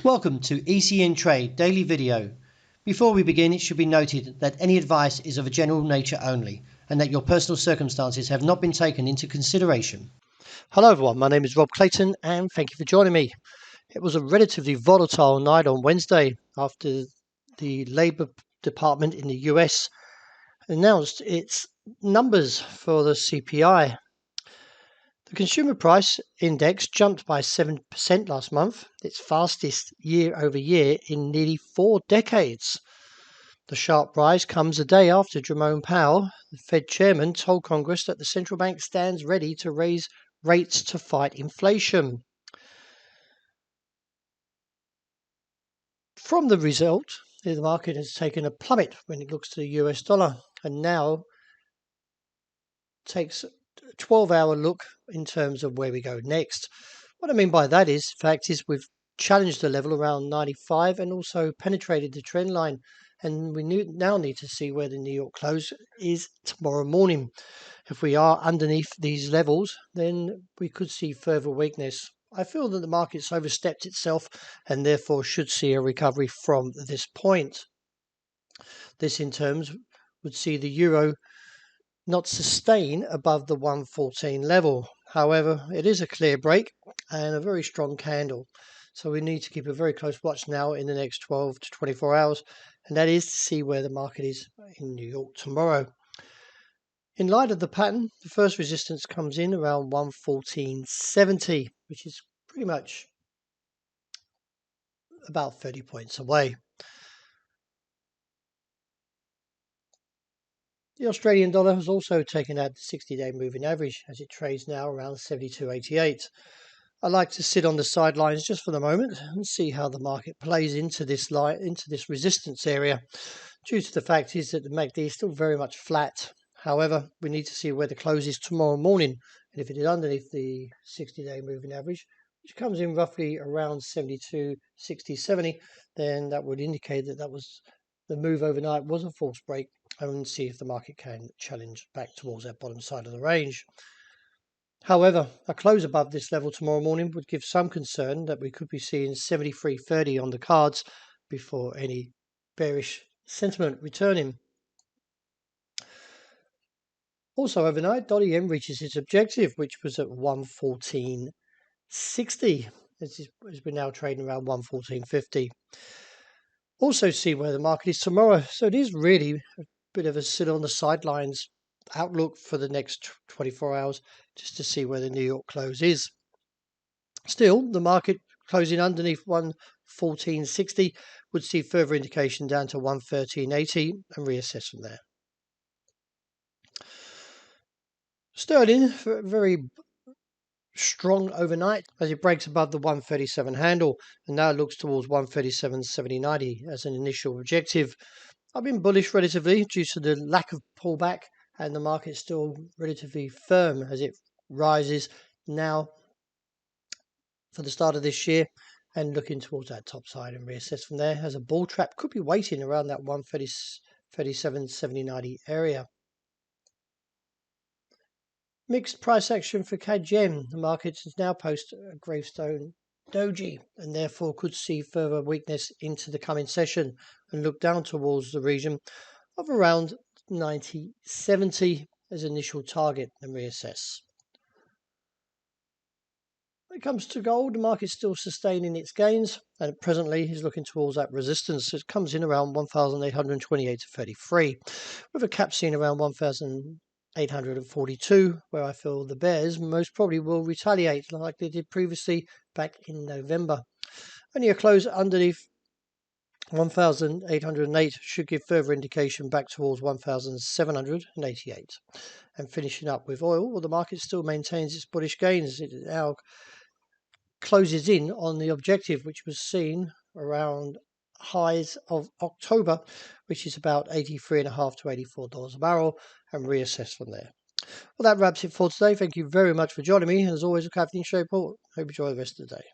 Welcome to ECNTRADE daily video. Before we begin, it should be noted that any advice is of a general nature only and that your personal circumstances have not been taken into consideration. Hello everyone, my name is Rob Clayton and thank you for joining me. It was a relatively volatile night on Wednesday after the Labour Department in the US announced its numbers for the CPI. The consumer price index jumped by 7% last month, its fastest year over year in nearly 4 decades. The sharp rise comes a day after Jerome Powell, the Fed chairman, told Congress that the central bank stands ready to raise rates to fight inflation. From the result, the market has taken a plummet when it looks to the US dollar and now takes a 12-hour look in terms of where we go next. What I mean by that is, fact is, we've challenged the level around 95 and also penetrated the trend line. And we now need to see where the New York close is tomorrow morning. If we are underneath these levels, then we could see further weakness. I feel that the market's overstepped itself and therefore should see a recovery from this point. This in terms would see the euro not sustain above the 114 level. However, it is a clear break and a very strong candle. So we need to keep a very close watch now in the next 12 to 24 hours, and that is to see where the market is in New York tomorrow. In light of the pattern, the first resistance comes in around 114.70, which is pretty much about 30 points away. The Australian dollar has also taken out the 60-day moving average as it trades now around 72.88. I like to sit on the sidelines just for the moment and see how the market plays into this resistance area, due to the fact is that the MACD is still very much flat. However, we need to see where the close is tomorrow morning, and if it is underneath the 60-day moving average, which comes in roughly around 72.60-70, then that would indicate that the move overnight was a false break, and see if the market can challenge back towards that bottom side of the range. However, a close above this level tomorrow morning would give some concern that we could be seeing 73.30 on the cards before any bearish sentiment returning. Also overnight, $yen reaches its objective, which was at 114.60, as we're now trading around 114.50. Also see where the market is tomorrow. So it is really a bit of a sit on the sidelines outlook for the next 24 hours just to see where the New York close is. Still, the market closing underneath 114.60 would see further indication down to 113.80 and reassess from there. Sterling, very strong overnight as it breaks above the 137 handle and now looks towards 137.70-90 as an initial objective. I've been bullish relatively due to the lack of pullback, and the market still relatively firm as it rises now for the start of this year and looking towards that top side and reassess from there, as a bull trap could be waiting around that 137.70-90 area. Mixed price action for CAD yen. The market has now posted a gravestone doji and therefore could see further weakness into the coming session and look down towards the region of around 90.70 as initial target and reassess. When it comes to gold, the market's still sustaining its gains and presently is looking towards that resistance. It comes in around 1,828.33 with a cap seen around 1,842, where I feel the bears most probably will retaliate like they did previously back in November. Only a close underneath 1,808 should give further indication back towards 1,788. And finishing up with oil, well, the market still maintains its bullish gains. It now closes in on the objective, which was seen around highs of October, which is about $83.50 to $84 a barrel, and reassess from there. Well, that wraps it for today. Thank you very much for joining me. And as always, look after your show report. Hope you enjoy the rest of the day.